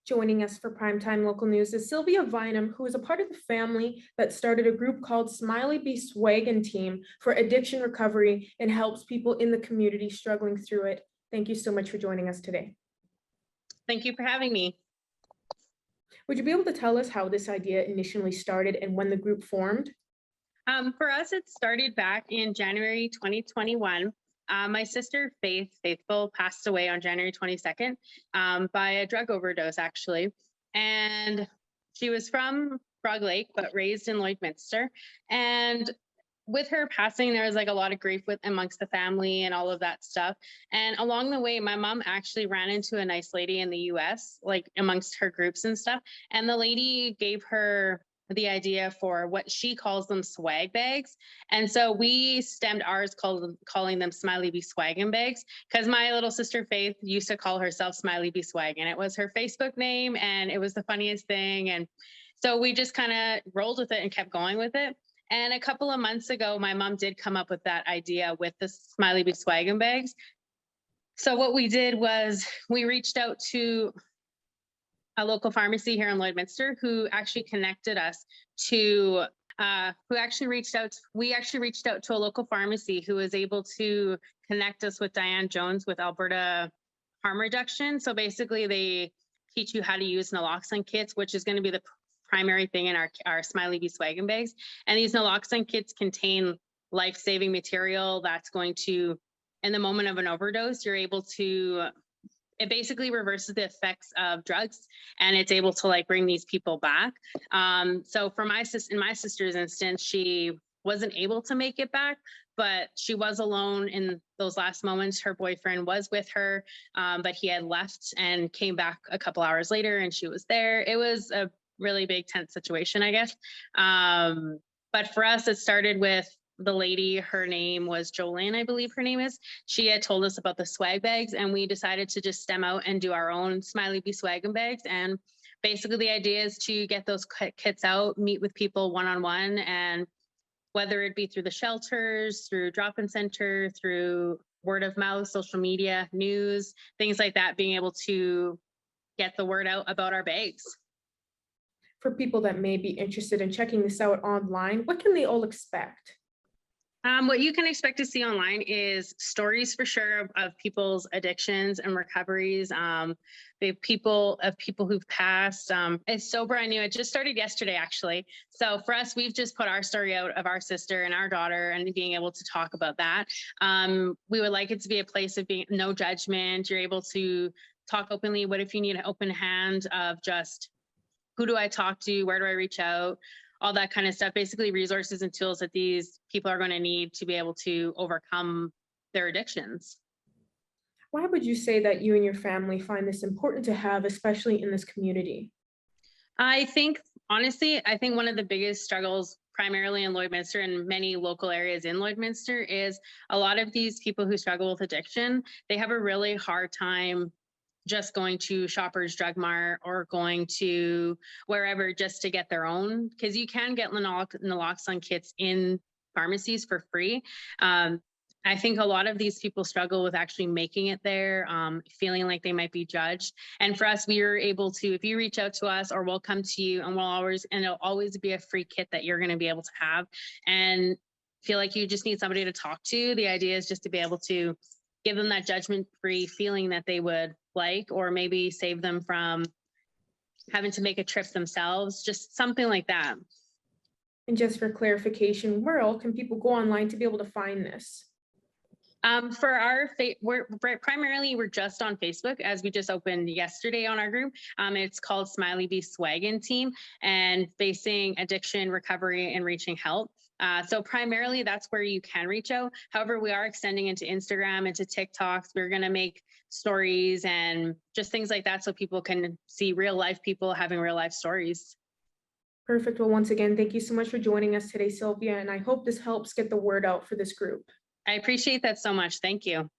Joining us for Primetime Local News is Sylvia Vineham, who is a part of the family that started a group called Smiiley be Swaggin team for addiction recovery and helps people in the community struggling through it. Thank you so much for joining us today. Thank you for having me. Would you be able to tell us how this idea initially started and when the group formed? For us, it started back in January 2021. My sister Faithful passed away on January 22nd by a drug overdose, actually. And she was from Frog Lake, but raised in Lloydminster. And with her passing, there was like a lot of grief amongst the family and all of that stuff. And along the way, my mom actually ran into a nice lady in the US, like amongst her groups and stuff. And the lady gave her the idea for what she calls them swag bags. And so we stemmed ours calling them Smiiley be Swaggin bags, because my little sister Faith used to call herself Smiiley be Swaggin. It was her Facebook name and it was the funniest thing. And so we just kind of rolled with it and kept going with it. And a couple of months ago, my mom did come up with that idea with the Smiiley be Swaggin bags. So what we did was we reached out to a local pharmacy here in Lloydminster who actually connected us to we actually reached out to a local pharmacy who was able to connect us with Diane Jones with Alberta Harm Reduction. So basically they teach you how to use naloxone kits, which is going to be the primary thing in our Smiiley be Swaggin bags. And these naloxone kits contain life-saving material that's going to, in the moment of an overdose, you're able to, it basically reverses the effects of drugs and it's able to like bring these people back. So for in my sister's instance, she wasn't able to make it back, but she was alone in those last moments. Her boyfriend was with her, but he had left and came back a couple hours later and she was there. It was a really big tense situation, I guess. But for us, it started with the lady, her name was Jolene, I believe her name is. She had told us about the swag bags and we decided to just stem out and do our own Smiiley be Swaggin bags. And basically the idea is to get those kits out, meet with people one-on-one, and whether it be through the shelters, through drop-in center, through word of mouth, social media, news, things like that, being able to get the word out about our bags. For people that may be interested in checking this out online, what can they all expect? What you can expect to see online is stories for sure of people's addictions and recoveries. The people who've passed. It's so brand new. It just started yesterday, actually. So for us, we've just put our story out of our sister and our daughter and being able to talk about that. We would like it to be a place of being no judgment. You're able to talk openly. What if you need an open hand of just, who do I talk to? Where do I reach out? All that kind of stuff, basically resources and tools that these people are going to need to be able to overcome their addictions. Why would you say that you and your family find this important to have, especially in this community? I think, honestly, one of the biggest struggles primarily in Lloydminster and many local areas in Lloydminster is a lot of these people who struggle with addiction, they have a really hard time just going to Shoppers Drug Mart or going to wherever just to get their own, because you can get naloxone kits in pharmacies for free. I think a lot of these people struggle with actually making it there, feeling like they might be judged. And for us, we are able to, if you reach out to us, or we'll come to you, and it'll always be a free kit that you're going to be able to have. And feel like you just need somebody to talk to. The idea is just to be able to give them that judgment-free feeling that they would like, or maybe save them from having to make a trip themselves, just something like that. And just for clarification, where else can people go online to be able to find this? For our we're just on Facebook, as we just opened yesterday on our group. It's called Smiiley be Swaggin team, and facing addiction, recovery, and reaching help. So primarily that's where you can reach out. However, we are extending into Instagram, into TikToks. We're going to make stories and just things like that so people can see real life people having real life stories. Perfect. Well, once again, thank you so much for joining us today, Sylvia, and I hope this helps get the word out for this group. I appreciate that so much. Thank you.